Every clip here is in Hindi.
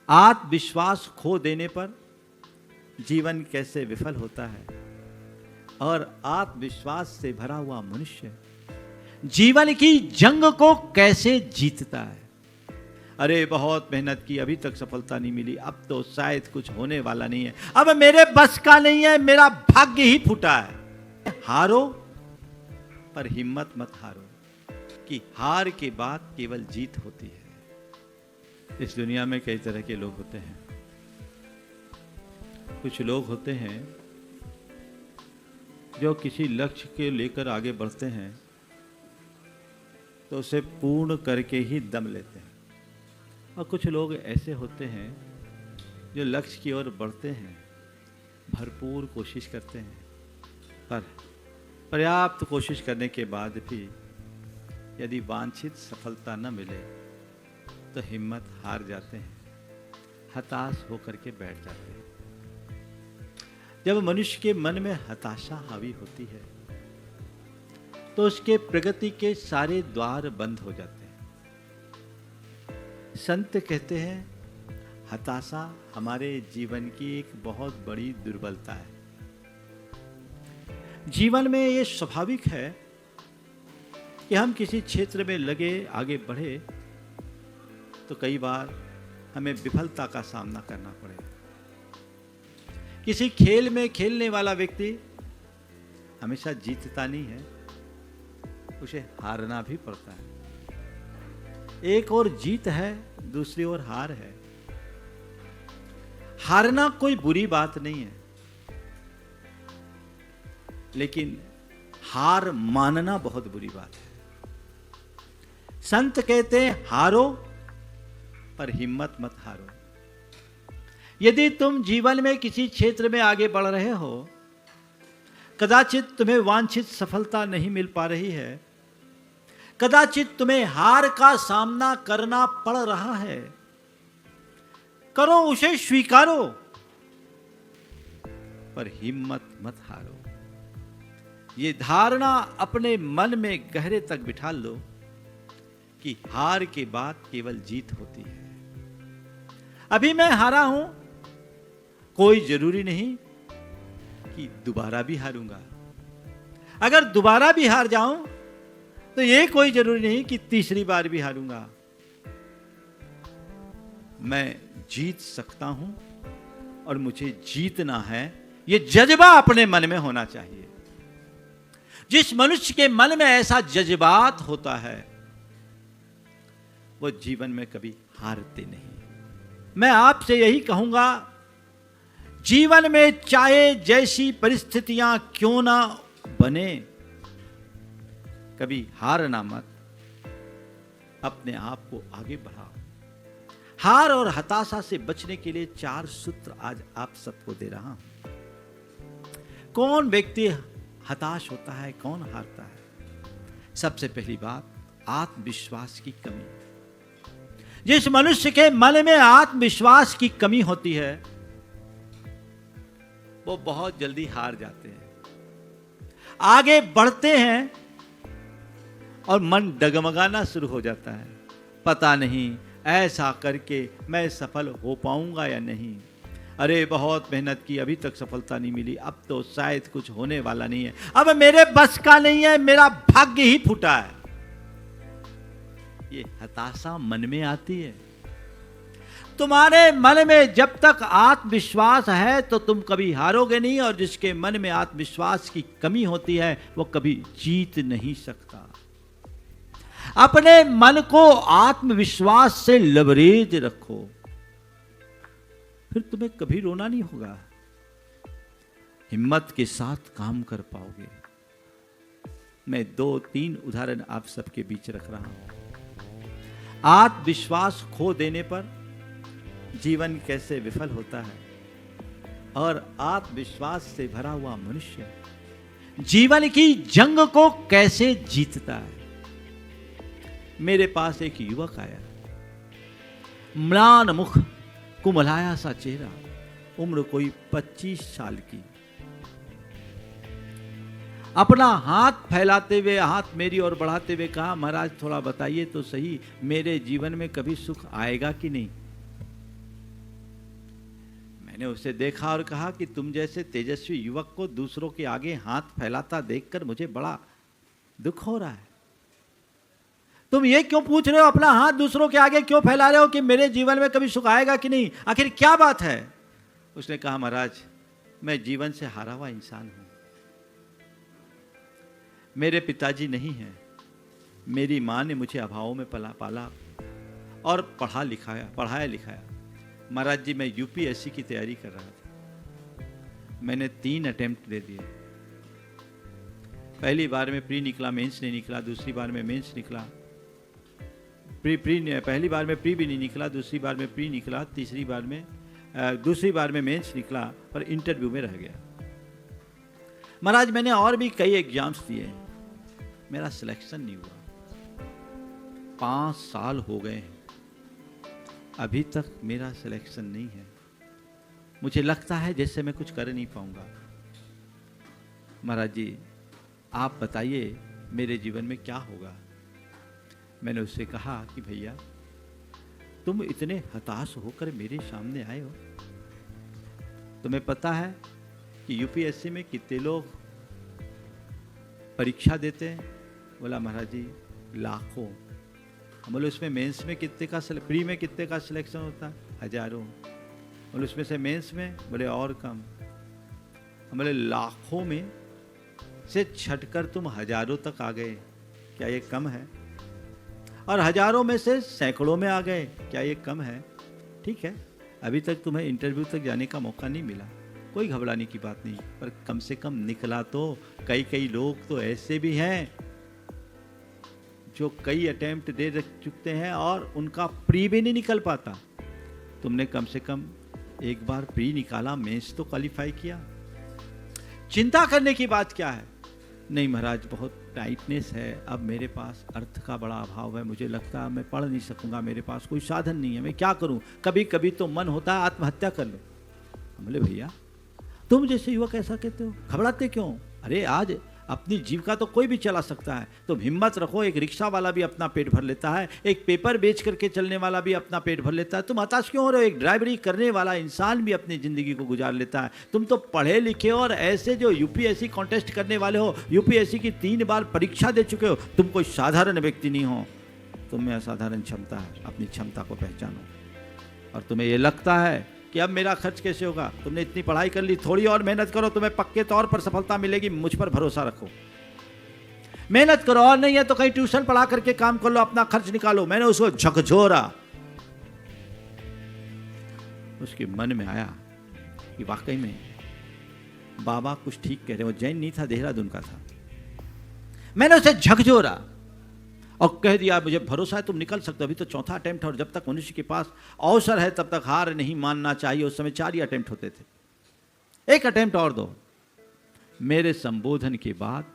आत्मविश्वास खो देने पर जीवन कैसे विफल होता है और आत्मविश्वास से भरा हुआ मनुष्य जीवन की जंग को कैसे जीतता है। अरे बहुत मेहनत की, अभी तक सफलता नहीं मिली, अब तो शायद कुछ होने वाला नहीं है, अब मेरे बस का नहीं है, मेरा भाग्य ही फूटा है। हारो पर हिम्मत मत हारो कि हार के बाद केवल जीत होती है। इस दुनिया में कई तरह के लोग होते हैं। कुछ लोग होते हैं जो किसी लक्ष्य के लेकर आगे बढ़ते हैं तो उसे पूर्ण करके ही दम लेते हैं, और कुछ लोग ऐसे होते हैं जो लक्ष्य की ओर बढ़ते हैं, भरपूर कोशिश करते हैं, पर पर्याप्त कोशिश करने के बाद भी यदि वांछित सफलता न मिले तो हिम्मत हार जाते हैं, हताश होकर के बैठ जाते हैं। जब मनुष्य के मन में हताशा हावी होती है तो उसके प्रगति के सारे द्वार बंद हो जाते हैं। संत कहते हैं हताशा हमारे जीवन की एक बहुत बड़ी दुर्बलता है। जीवन में ये स्वाभाविक है कि हम किसी क्षेत्र में लगे आगे बढ़े तो कई बार हमें विफलता का सामना करना पड़े। किसी खेल में खेलने वाला व्यक्ति हमेशा जीतता नहीं है, उसे हारना भी पड़ता है। एक और जीत है, दूसरी ओर हार है। हारना कोई बुरी बात नहीं है, लेकिन हार मानना बहुत बुरी बात है। संत कहते हैं हारो पर हिम्मत मत हारो। यदि तुम जीवन में किसी क्षेत्र में आगे बढ़ रहे हो, कदाचित तुम्हें वांछित सफलता नहीं मिल पा रही है, कदाचित तुम्हें हार का सामना करना पड़ रहा है, करो उसे स्वीकारो, पर हिम्मत मत हारो। ये धारणा अपने मन में गहरे तक बिठा लो कि हार के बाद केवल जीत होती है। अभी मैं हारा हूं, कोई जरूरी नहीं कि दोबारा भी हारूंगा। अगर दोबारा भी हार जाऊं तो ये कोई जरूरी नहीं कि तीसरी बार भी हारूंगा। मैं जीत सकता हूं और मुझे जीतना है, ये जज्बा अपने मन में होना चाहिए। जिस मनुष्य के मन में ऐसा जज्बात होता है वो जीवन में कभी हारते नहीं। मैं आपसे यही कहूंगा, जीवन में चाहे जैसी परिस्थितियां क्यों ना बने, कभी हारना मत, अपने आप को आगे बढ़ाओ। हार और हताशा से बचने के लिए 4 सूत्र आज आप सबको दे रहा हूं। कौन व्यक्ति हताश होता है, कौन हारता है? सबसे पहली बात, आत्मविश्वास की कमी। जिस मनुष्य के मन में आत्मविश्वास की कमी होती है वो बहुत जल्दी हार जाते हैं। आगे बढ़ते हैं और मन डगमगाना शुरू हो जाता है, पता नहीं ऐसा करके मैं सफल हो पाऊंगा या नहीं। अरे बहुत मेहनत की, अभी तक सफलता नहीं मिली, अब तो शायद कुछ होने वाला नहीं है, अब मेरे बस का नहीं है, मेरा भाग्य ही फूटा है। ये हताशा मन में आती है। तुम्हारे मन में जब तक आत्मविश्वास है तो तुम कभी हारोगे नहीं, और जिसके मन में आत्मविश्वास की कमी होती है वो कभी जीत नहीं सकता। अपने मन को आत्मविश्वास से लबरेज रखो, फिर तुम्हें कभी रोना नहीं होगा, हिम्मत के साथ काम कर पाओगे। मैं 2-3 उदाहरण आप सबके बीच रख रहा हूं। आत्मविश्वास खो देने पर जीवन कैसे विफल होता है और आत्मविश्वास से भरा हुआ मनुष्य जीवन की जंग को कैसे जीतता है। मेरे पास एक युवक आया, म्लान मुख, कुमलाया सा चेहरा, उम्र कोई 25 साल की। अपना हाथ फैलाते हुए, हाथ मेरी ओर बढ़ाते हुए कहा, महाराज थोड़ा बताइए तो सही, मेरे जीवन में कभी सुख आएगा कि नहीं। मैंने उसे देखा और कहा कि तुम जैसे तेजस्वी युवक को दूसरों के आगे हाथ फैलाता देखकर मुझे बड़ा दुख हो रहा है। तुम ये क्यों पूछ रहे हो, अपना हाथ दूसरों के आगे क्यों फैला रहे हो कि मेरे जीवन में कभी सुख आएगा कि नहीं, आखिर क्या बात है? उसने कहा, महाराज मैं जीवन से हारा हुआ इंसान हूं। मेरे पिताजी नहीं हैं, मेरी माँ ने मुझे अभावों में पाला और पढ़ाया लिखाया। महाराज जी मैं यूपीएससी की तैयारी कर रहा था। मैंने 3 अटेम्प्ट दे दिए। पहली बार में प्री निकला, मेंस नहीं निकला। दूसरी बार में मेंस निकला, पहली बार में प्री भी नहीं निकला, दूसरी बार में प्री निकला, दूसरी बार में मेंस निकला और इंटरव्यू में रह गया। महाराज मैंने और भी कई एग्जाम्स दिए, मेरा सिलेक्शन नहीं हुआ। 5 साल हो गए हैं, अभी तक मेरा सिलेक्शन नहीं है। मुझे लगता है जैसे मैं कुछ कर नहीं पाऊंगा। महाराज जी आप बताइए मेरे जीवन में क्या होगा? मैंने उससे कहा कि भैया तुम इतने हताश होकर मेरे सामने आए हो, तुम्हें पता है कि यूपीएससी में कितने लोग परीक्षा देते हैं? बोला महाराज जी लाखों। बोले उसमें मेंस में कितने का, प्री में कितने का सिलेक्शन होता है? हजारों। बोले उसमें से मेंस में? बोले और कम। बोले लाखों में से छटकर तुम हजारों तक आ गए, क्या ये कम है? और हजारों में से सैकड़ों में आ गए, क्या ये कम है? ठीक है, अभी तक तुम्हें इंटरव्यू तक जाने का मौका नहीं मिला, कोई घबराने की बात नहीं, पर कम से कम निकला तो। कई लोग तो ऐसे भी हैं जो कई अटेम्प्ट दे चुकते हैं और उनका प्री भी नहीं निकल पाता। तुमने कम से कम एक बार प्री निकाला, मेंस तो क्वालिफाई किया। चिंता करने की बात क्या है? नहीं महाराज बहुत टाइटनेस है, अब मेरे पास अर्थ का बड़ा अभाव है, मुझे लगता है मैं पढ़ नहीं सकूंगा, मेरे पास कोई साधन नहीं है, मैं क्या करूं? कभी कभी तो मन होता है आत्महत्या कर लो। बोले भैया तुम जैसे युवक ऐसा कहते हो, घबराते क्यों? अरे आज अपनी जीविका तो कोई भी चला सकता है, तुम हिम्मत रखो। एक रिक्शा वाला भी अपना पेट भर लेता है, एक पेपर बेच करके चलने वाला भी अपना पेट भर लेता है, तुम हताश क्यों हो रहे हो? एक ड्राइवरी करने वाला इंसान भी अपनी ज़िंदगी को गुजार लेता है। तुम तो पढ़े लिखे और ऐसे जो यूपीएससी कॉन्टेस्ट करने वाले हो, यूपीएससी की 3 बार परीक्षा दे चुके हो, तुम कोई साधारण व्यक्ति नहीं हो। तुम में असाधारण क्षमता है, अपनी क्षमता को पहचानो। और तुम्हें ये लगता है कि अब मेरा खर्च कैसे होगा? तुमने इतनी पढ़ाई कर ली, थोड़ी और मेहनत करो, तुम्हें पक्के तौर पर सफलता मिलेगी, मुझ पर भरोसा रखो। मेहनत करो, और नहीं है तो कहीं ट्यूशन पढ़ा करके काम कर लो, अपना खर्च निकालो। मैंने उसको झकझोरा। उसके मन में आया कि वाकई में बाबा कुछ ठीक कह रहे, वो जैन नहीं था, देहरादून का था। मैंने उसे झकझोरा और कह दिया मुझे भरोसा है तुम निकल सकते हो, अभी तो 4था अटेम्प्ट है और जब तक मनुष्य के पास अवसर है तब तक हार नहीं मानना चाहिए। उस समय 4 ही अटेम्प्ट होते थे, 1 अटेम्प्ट और दो। मेरे संबोधन के बाद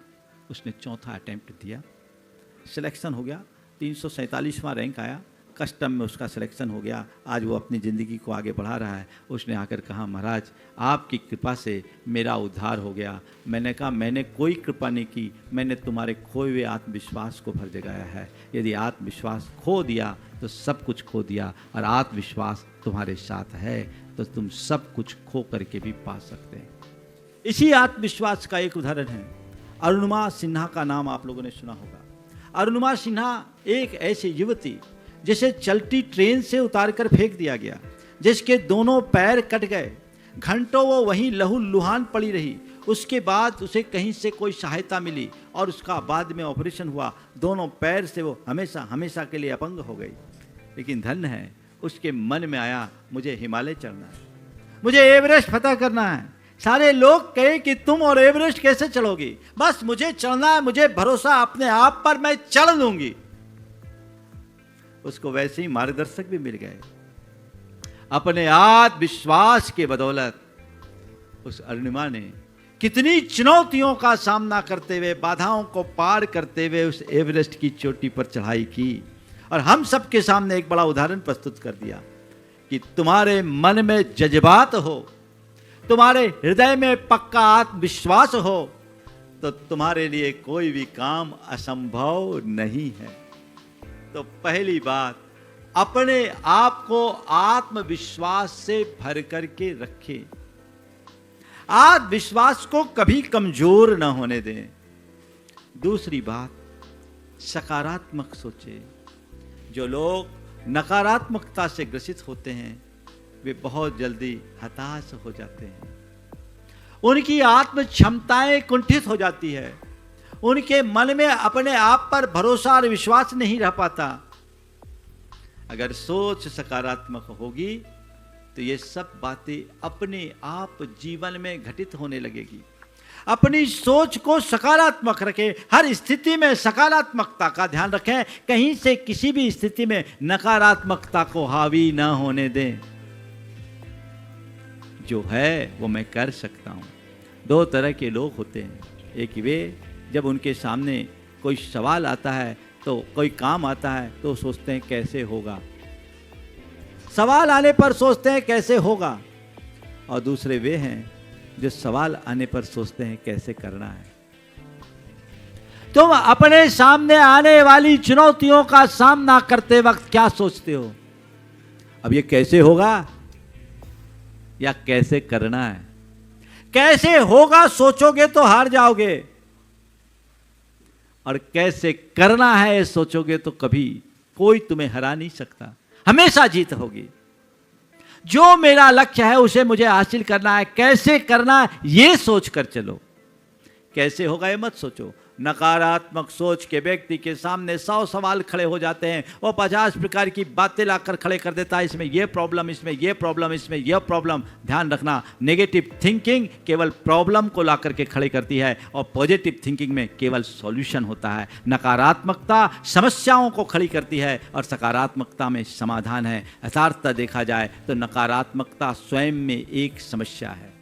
उसने 4था अटेम्प्ट दिया, सिलेक्शन हो गया, 347वां रैंक आया, कस्टम में उसका सिलेक्शन हो गया। आज वो अपनी ज़िंदगी को आगे बढ़ा रहा है। उसने आकर कहा महाराज आपकी कृपा से मेरा उद्धार हो गया। मैंने कहा मैंने कोई कृपा नहीं की, मैंने तुम्हारे खोए हुए आत्मविश्वास को भर जगाया है। यदि आत्मविश्वास खो दिया तो सब कुछ खो दिया, और आत्मविश्वास तुम्हारे साथ है तो तुम सब कुछ खो करके भी पा सकते हैं। इसी आत्मविश्वास का एक उदाहरण है, अरुणिमा सिन्हा का नाम आप लोगों ने सुना होगा। अरुणिमा सिन्हा एक ऐसी युवती जिसे चलती ट्रेन से उतारकर फेंक दिया गया, जिसके दोनों पैर कट गए, घंटों वो वहीं लहूलुहान पड़ी रही। उसके बाद उसे कहीं से कोई सहायता मिली और उसका बाद में ऑपरेशन हुआ, दोनों पैर से वो हमेशा हमेशा के लिए अपंग हो गई। लेकिन धन्य है, उसके मन में आया मुझे हिमालय चढ़ना है, मुझे एवरेस्ट फतह करना है। सारे लोग कहे कि तुम और एवरेस्ट कैसे चढ़ोगी, बस मुझे चढ़ना है, मुझे भरोसा अपने आप पर, मैं चढ़ लूंगी। उसको वैसे ही मार्गदर्शक भी मिल गए। अपने आत्मविश्वास के बदौलत उस अरुणिमा ने कितनी चुनौतियों का सामना करते हुए, बाधाओं को पार करते हुए उस एवरेस्ट की चोटी पर चढ़ाई की, और हम सबके सामने एक बड़ा उदाहरण प्रस्तुत कर दिया कि तुम्हारे मन में जज्बात हो, तुम्हारे हृदय में पक्का आत्मविश्वास हो, तो तुम्हारे लिए कोई भी काम असंभव नहीं है। तो पहली बात, अपने आप को आत्मविश्वास से भर करके रखें। आत्मविश्वास को कभी कमजोर ना होने दें। दूसरी बात, सकारात्मक सोचें। जो लोग नकारात्मकता से ग्रसित होते हैं वे बहुत जल्दी हताश हो जाते हैं। उनकी आत्म क्षमताएं कुंठित हो जाती है। उनके मन में अपने आप पर भरोसा और विश्वास नहीं रह पाता। अगर सोच सकारात्मक होगी तो ये सब बातें अपने आप जीवन में घटित होने लगेगी। अपनी सोच को सकारात्मक रखें। हर स्थिति में सकारात्मकता का ध्यान रखें। कहीं से किसी भी स्थिति में नकारात्मकता को हावी ना होने दें। जो है वो मैं कर सकता हूं। दो तरह के लोग होते हैं। एक वे जब उनके सामने कोई सवाल आता है तो कोई काम आता है तो सोचते हैं कैसे होगा। सवाल आने पर सोचते हैं कैसे होगा। और दूसरे वे हैं जो सवाल आने पर सोचते हैं कैसे करना है। तुम अपने सामने आने वाली चुनौतियों का सामना करते वक्त क्या सोचते हो? अब ये कैसे होगा या कैसे करना है? कैसे होगा सोचोगे तो हार जाओगे, और कैसे करना है सोचोगे तो कभी कोई तुम्हें हरा नहीं सकता। हमेशा जीत होगी। जो मेरा लक्ष्य है उसे मुझे हासिल करना है। कैसे करना है ये सोचकर चलो। कैसे होगा ये मत सोचो। नकारात्मक सोच के व्यक्ति के सामने 100 सवाल खड़े हो जाते हैं। वो 50 प्रकार की बातें लाकर खड़े कर देता है। इसमें ये प्रॉब्लम, इसमें ये प्रॉब्लम, इसमें ये प्रॉब्लम। ध्यान रखना, नेगेटिव थिंकिंग केवल प्रॉब्लम को ला करके खड़े करती है और पॉजिटिव थिंकिंग में केवल सॉल्यूशन होता है। नकारात्मकता समस्याओं को खड़ी करती है और सकारात्मकता में समाधान है। यथार्थता देखा जाए तो नकारात्मकता स्वयं में एक समस्या है।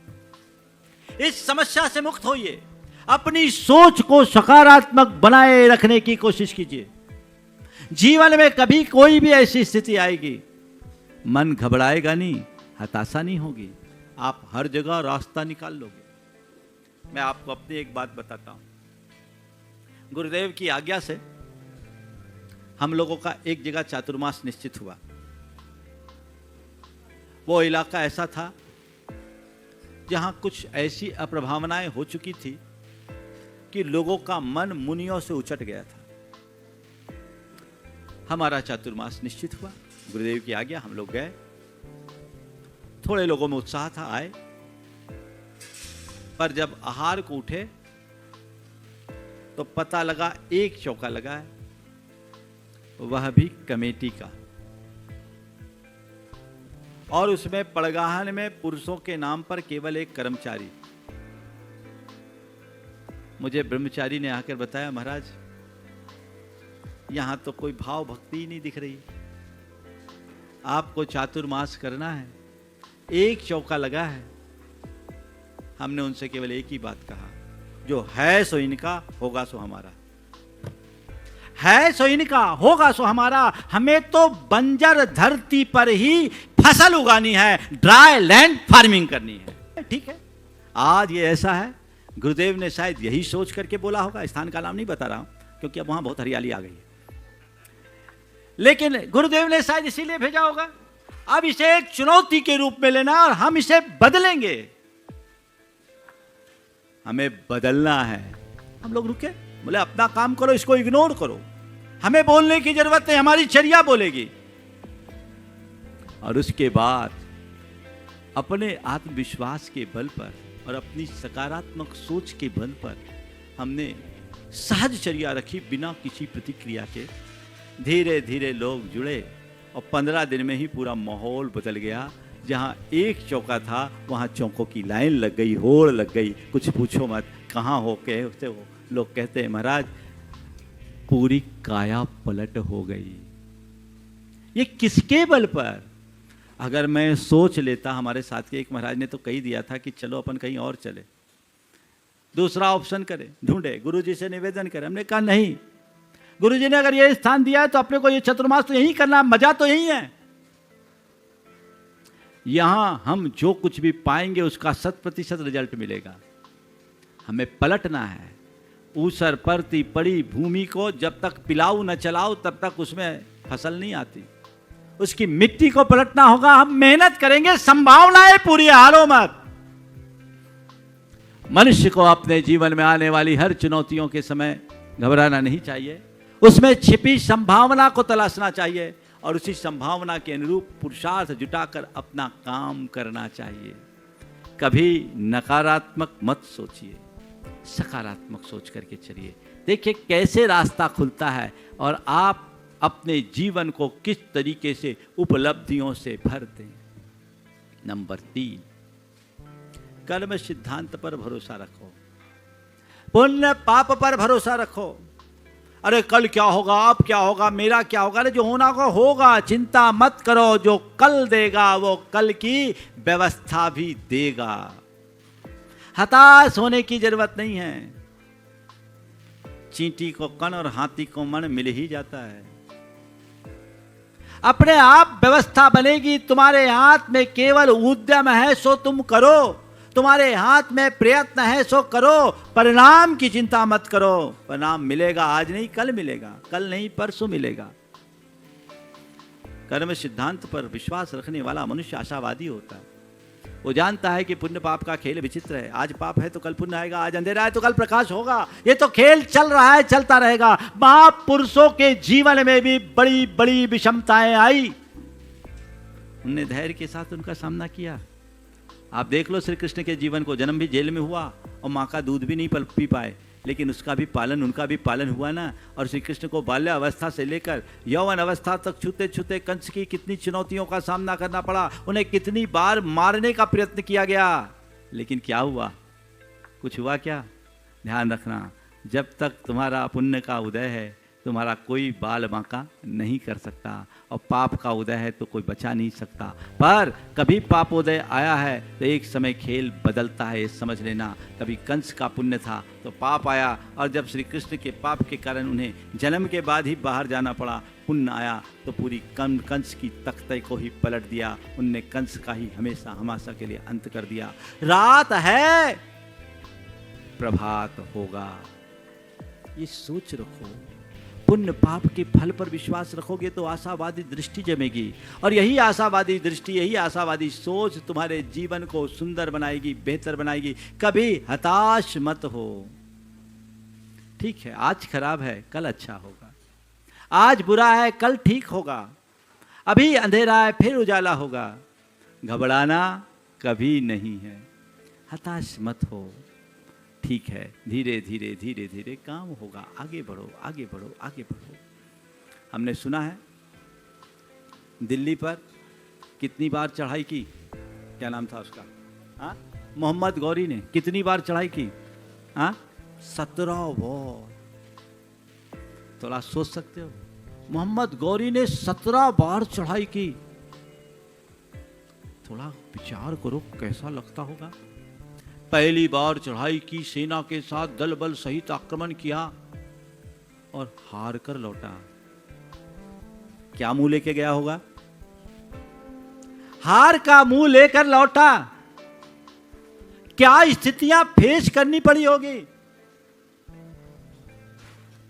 इस समस्या से मुक्त होइए। अपनी सोच को सकारात्मक बनाए रखने की कोशिश कीजिए। जीवन में कभी कोई भी ऐसी स्थिति आएगी, मन घबराएगा नहीं, हताशा नहीं होगी। आप हर जगह रास्ता निकाल लोगे। मैं आपको अपनी एक बात बताता हूं। गुरुदेव की आज्ञा से हम लोगों का एक जगह चातुर्मास निश्चित हुआ। वो इलाका ऐसा था जहां कुछ ऐसी अप्रभावनाएं हो चुकी थी कि लोगों का मन मुनियों से उचट गया था। हमारा चातुर्मास निश्चित हुआ, गुरुदेव की आज्ञा, हम लोग गए। थोड़े लोगों में उत्साह था, आए। पर जब आहार को उठे तो पता लगा एक चौका लगा है, वह भी कमेटी का, और उसमें पड़गाहन में पुरुषों के नाम पर केवल एक कर्मचारी। मुझे ब्रह्मचारी ने आकर बताया, महाराज यहां तो कोई भाव भक्ति ही नहीं दिख रही। आपको चातुर्मास करना है, एक चौका लगा है। हमने उनसे केवल एक ही बात कहा, जो है सो इनका, होगा सो हमारा। है सो इनका, होगा सो हमारा। हमें तो बंजर धरती पर ही फसल उगानी है, ड्राई लैंड फार्मिंग करनी है। ठीक है, आज ये ऐसा है। गुरुदेव ने शायद यही सोच करके बोला होगा। स्थान का नाम नहीं बता रहा हूं क्योंकि अब वहां बहुत हरियाली आ गई है। लेकिन गुरुदेव ने शायद इसीलिए भेजा होगा। अब इसे एक चुनौती के रूप में लेना और हम इसे बदलेंगे। हमें बदलना है। हम लोग रुके, बोले अपना काम करो, इसको इग्नोर करो। हमें बोलने की जरूरत है, हमारी चर्या बोलेगी। और उसके बाद अपने आत्मविश्वास के बल पर और अपनी सकारात्मक सोच के बल पर हमने सहज चर्या रखी, बिना किसी प्रतिक्रिया के। धीरे धीरे लोग जुड़े और 15 दिन में ही पूरा माहौल बदल गया। जहाँ एक चौका था वहाँ चौकों की लाइन लग गई, होड़ लग गई। कुछ पूछो मत, कहाँ हो के होते हो। लोग कहते हैं महाराज पूरी काया पलट हो गई। ये किसके बल पर? अगर मैं सोच लेता, हमारे साथ के एक महाराज ने तो कही दिया था कि चलो अपन कहीं और चले, दूसरा ऑप्शन करें, ढूंढे, गुरुजी से निवेदन करें। हमने कहा नहीं, गुरुजी ने अगर ये स्थान दिया है तो अपने को ये चतुर्मास तो यही करना, मजा तो यही है। यहां हम जो कुछ भी पाएंगे उसका 100% रिजल्ट मिलेगा। हमें पलटना है। ऊसर परती पड़ी भूमि को जब तक पिलाऊ न चलाओ तब तक उसमें फसल नहीं आती। उसकी मिट्टी को पलटना होगा। हम मेहनत करेंगे, संभावनाएं पूरी हारो मत। मनुष्य को अपने जीवन में आने वाली हर चुनौतियों के समय घबराना नहीं चाहिए, उसमें छिपी संभावना को तलाशना चाहिए और उसी संभावना के अनुरूप पुरुषार्थ जुटाकर अपना काम करना चाहिए। कभी नकारात्मक मत सोचिए, सकारात्मक सोच करके चलिए। देखिए कैसे रास्ता खुलता है और आप अपने जीवन को किस तरीके से उपलब्धियों से भरते हैं। नंबर 3, कर्म सिद्धांत पर भरोसा रखो, पुण्य पाप पर भरोसा रखो। अरे कल क्या होगा, अब क्या होगा, मेरा क्या होगा? अरे जो होना होगा, चिंता मत करो। जो कल देगा वो कल की व्यवस्था भी देगा। हताश होने की जरूरत नहीं है। चींटी को कण और हाथी को मन मिल ही जाता है। अपने आप व्यवस्था बनेगी। तुम्हारे हाथ में केवल उद्यम है सो तुम करो, तुम्हारे हाथ में प्रयत्न है सो करो। परिणाम की चिंता मत करो, परिणाम मिलेगा। आज नहीं कल मिलेगा, कल नहीं परसों मिलेगा। कर्म सिद्धांत पर विश्वास रखने वाला मनुष्य आशावादी होता है। वो जानता है कि पुण्य पाप का खेल विचित्र है। आज पाप है तो कल पुण्य आएगा, आज अंधेरा है तो कल प्रकाश होगा। ये तो खेल चल रहा है, चलता रहेगा। महापुरुषों के जीवन में भी बड़ी बड़ी विषमताएं आई, उनने धैर्य के साथ उनका सामना किया। आप देख लो श्री कृष्ण के जीवन को। जन्म भी जेल में हुआ और माँ का दूध भी नहीं पी पाए, लेकिन उसका भी पालन, उनका भी पालन हुआ ना। और श्री कृष्ण को बाल्यावस्था से लेकर यौवन अवस्था तक छूते छूते कंस की कितनी चुनौतियों का सामना करना पड़ा, उन्हें कितनी बार मारने का प्रयत्न किया गया, लेकिन क्या हुआ? कुछ हुआ क्या? ध्यान रखना, जब तक तुम्हारा पुण्य का उदय है तुम्हारा कोई बाल बांका नहीं कर सकता, और पाप का उदय है तो कोई बचा नहीं सकता। पर कभी पापोदय आया है तो एक समय खेल बदलता है, ये समझ लेना। कभी कंस का पुण्य था तो पाप आया, और जब श्री कृष्ण के पाप के कारण उन्हें जन्म के बाद ही बाहर जाना पड़ा, पुण्य आया तो पूरी कंस की तख्ते को ही पलट दिया। उनने कंस का ही हमेशा हमेशा के लिए अंत कर दिया। रात है, प्रभात होगा, ये सोच रखो। पुण्य पाप के फल पर विश्वास रखोगे तो आशावादी दृष्टि जमेगी, और यही आशावादी दृष्टि, यही आशावादी सोच तुम्हारे जीवन को सुंदर बनाएगी, बेहतर बनाएगी। कभी हताश मत हो। ठीक है, आज खराब है कल अच्छा होगा, आज बुरा है कल ठीक होगा, अभी अंधेरा है फिर उजाला होगा। घबराना कभी नहीं है, हताश मत हो। ठीक है, धीरे धीरे धीरे धीरे काम होगा। आगे बढ़ो, आगे बढ़ो, आगे बढ़ो। हमने सुना है दिल्ली पर कितनी बार चढ़ाई की, क्या नाम था उसका? हाँ, मोहम्मद गौरी ने कितनी बार चढ़ाई की? हाँ, 17 बार। थोड़ा सोच सकते हो, मोहम्मद गौरी ने 17 बार चढ़ाई की। थोड़ा विचार करो कैसा लगता होगा। पहली बार चढ़ाई की, सेना के साथ दल बल सहित आक्रमण किया और हार कर लौटा। क्या मुंह लेके गया होगा? हार का मुंह लेकर लौटा। क्या स्थितियां फेस करनी पड़ी होगी,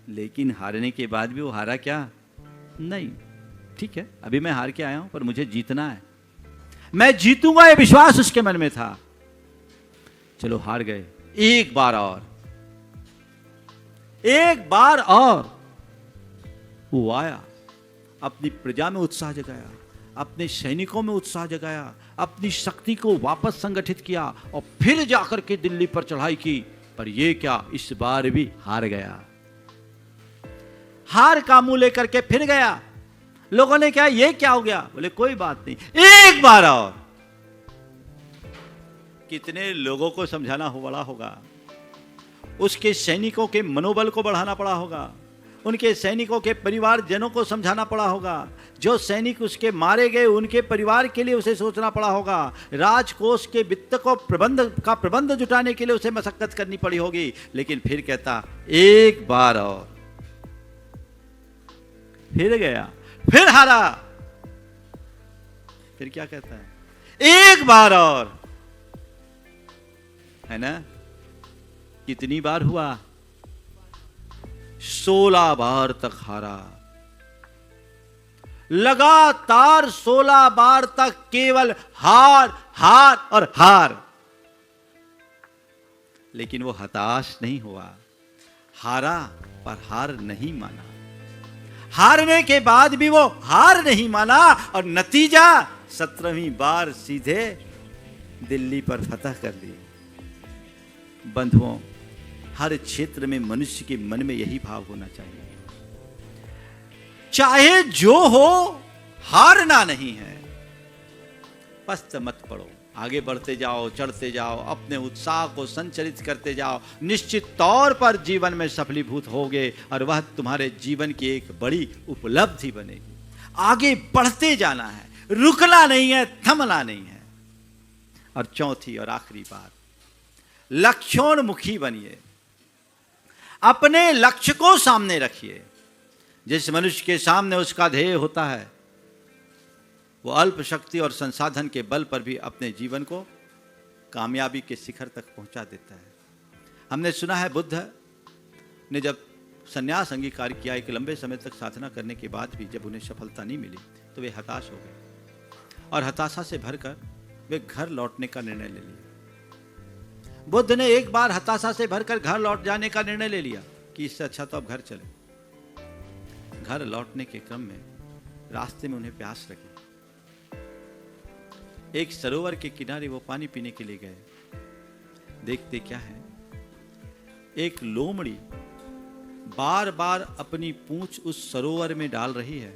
लेकिन हारने के बाद भी वो हारा क्या? नहीं। ठीक है, अभी मैं हार के आया हूं पर मुझे जीतना है, मैं जीतूंगा, ये विश्वास उसके मन में था। चलो हार गए, एक बार और, एक बार और। वो आया, अपनी प्रजा में उत्साह जगाया, अपने सैनिकों में उत्साह जगाया, अपनी शक्ति को वापस संगठित किया और फिर जाकर के दिल्ली पर चढ़ाई की। पर ये क्या, इस बार भी हार गया। हार का मुंह लेकर के फिर गया। लोगों ने क्या, ये क्या हो गया? बोले कोई बात नहीं, एक बार और। कितने लोगों को समझाना पड़ा होगा, उसके सैनिकों के मनोबल को बढ़ाना पड़ा होगा, उनके सैनिकों के परिवारजनों को समझाना पड़ा होगा, जो सैनिक उसके मारे गए उनके परिवार के लिए उसे सोचना पड़ा होगा, राजकोष के वित्त को प्रबंध जुटाने के लिए उसे मशक्कत करनी पड़ी होगी। लेकिन फिर कहता एक बार और। फिर गया, फिर हारा, फिर क्या कहता है? एक बार और। है ना? कितनी बार हुआ? 16 बार तक हारा। लगातार 16 बार तक केवल हार हार और हार। लेकिन वो हताश नहीं हुआ, हारा पर हार नहीं माना। हारने के बाद भी वो हार नहीं माना और नतीजा 17वीं बार सीधे दिल्ली पर फतह कर ली। बंधुओं, हर क्षेत्र में मनुष्य के मन में यही भाव होना चाहिए, चाहे जो हो हारना नहीं है। पस्त मत पड़ो, आगे बढ़ते जाओ, चढ़ते जाओ, अपने उत्साह को संचालित करते जाओ। निश्चित तौर पर जीवन में सफलीभूत होगे और वह तुम्हारे जीवन की एक बड़ी उपलब्धि बनेगी। आगे बढ़ते जाना है, रुकना नहीं है, थमना नहीं है। और चौथी और आखिरी बात, लक्ष्योन्मुखी बनिए, अपने लक्ष्य को सामने रखिए। जिस मनुष्य के सामने उसका ध्येय होता है, वो अल्प शक्ति और संसाधन के बल पर भी अपने जीवन को कामयाबी के शिखर तक पहुंचा देता है। हमने सुना है बुद्ध ने जब संन्यास अंगीकार किया, एक लंबे समय तक साधना करने के बाद भी जब उन्हें सफलता नहीं मिली तो वे हताश हो गए और हताशा से भरकर वे घर लौटने का निर्णय ले लिया। बुद्ध ने एक बार हताशा से भरकर घर लौट जाने का निर्णय ले लिया कि इससे अच्छा तो अब घर चले। घर लौटने के क्रम में रास्ते में उन्हें प्यास लगी। एक सरोवर के किनारे वो पानी पीने के लिए गए। देखते क्या है, एक लोमड़ी बार बार अपनी पूंछ उस सरोवर में डाल रही है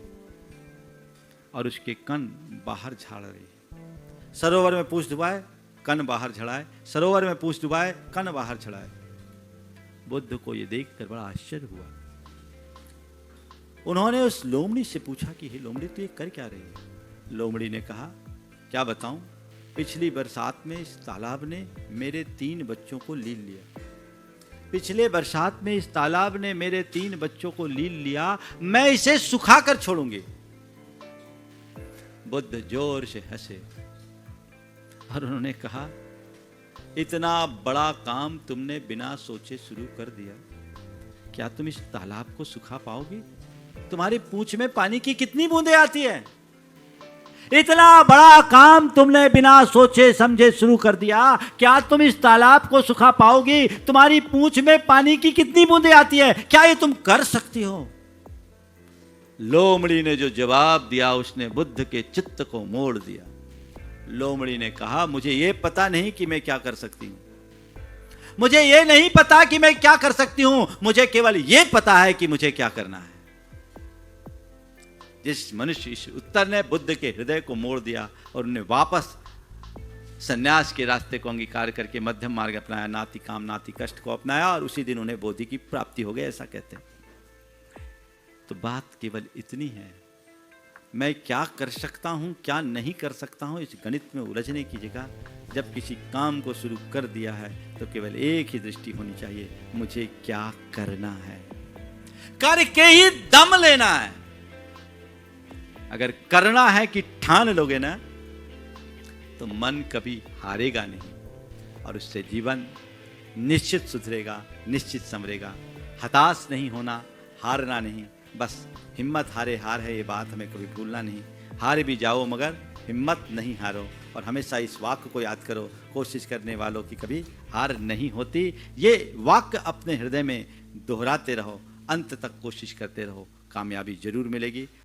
और उसके कण बाहर झाड़ रही है। सरोवर में पूंछ डुबाए, कण बाहर झड़ाए, सरोवर में पूंछ डुबाए, कण बाहर झड़ाए। बुद्ध को यह देखकर बड़ा आश्चर्य हुआ। उन्होंने उस लोमड़ी से पूछा कि हे लोमड़ी, तू ये कर क्या रही है? लोमड़ी ने कहा, क्या बताऊं, पिछली बरसात में इस तालाब ने मेरे 3 बच्चों को लील लिया। पिछले बरसात में इस तालाब ने मेरे 3 बच्चों को लील लिया, मैं इसे सुखा कर छोड़ूंगी। बुद्ध जोर से हंसे और उन्होंने कहा, इतना बड़ा काम तुमने बिना सोचे शुरू कर दिया। क्या तुम इस तालाब को सुखा पाओगी? तुम्हारी पूंछ में पानी की कितनी बूंदें आती है? इतना बड़ा काम तुमने बिना सोचे समझे शुरू कर दिया, क्या तुम इस तालाब को सुखा पाओगी? तुम्हारी पूंछ में पानी की कितनी बूंदें आती है? क्या ये तुम कर सकती हो? लोमड़ी ने जो जवाब दिया उसने बुद्ध के चित्त को मोड़ दिया। लोमड़ी ने कहा, मुझे ये पता नहीं कि मैं क्या कर सकती हूं, मुझे ये नहीं पता कि मैं क्या कर सकती हूं, मुझे केवल ये पता है कि मुझे क्या करना है। जिस मनुष्य इस उत्तर ने बुद्ध के हृदय को मोड़ दिया और उन्हें वापस सन्यास के रास्ते को अंगीकार करके मध्यम मार्ग अपनाया, नाति काम नाति कष्ट को अपनाया और उसी दिन उन्हें बोधि की प्राप्ति हो गई, ऐसा कहते हैं। तो बात केवल इतनी है, मैं क्या कर सकता हूं, क्या नहीं कर सकता हूं, इस गणित में उलझने की जगह जब किसी काम को शुरू कर दिया है तो केवल एक ही दृष्टि होनी चाहिए, मुझे क्या करना है, करके ही दम लेना है। अगर करना है कि ठान लोगे ना, तो मन कभी हारेगा नहीं और उससे जीवन निश्चित सुधरेगा, निश्चित संवरेगा। हताश नहीं होना, हारना नहीं, बस हिम्मत हारे हार है, ये बात हमें कभी भूलना नहीं। हार भी जाओ मगर हिम्मत नहीं हारो। और हमेशा इस वाक्य को याद करो, कोशिश करने वालों की कभी हार नहीं होती। ये वाक्य अपने हृदय में दोहराते रहो, अंत तक कोशिश करते रहो, कामयाबी जरूर मिलेगी।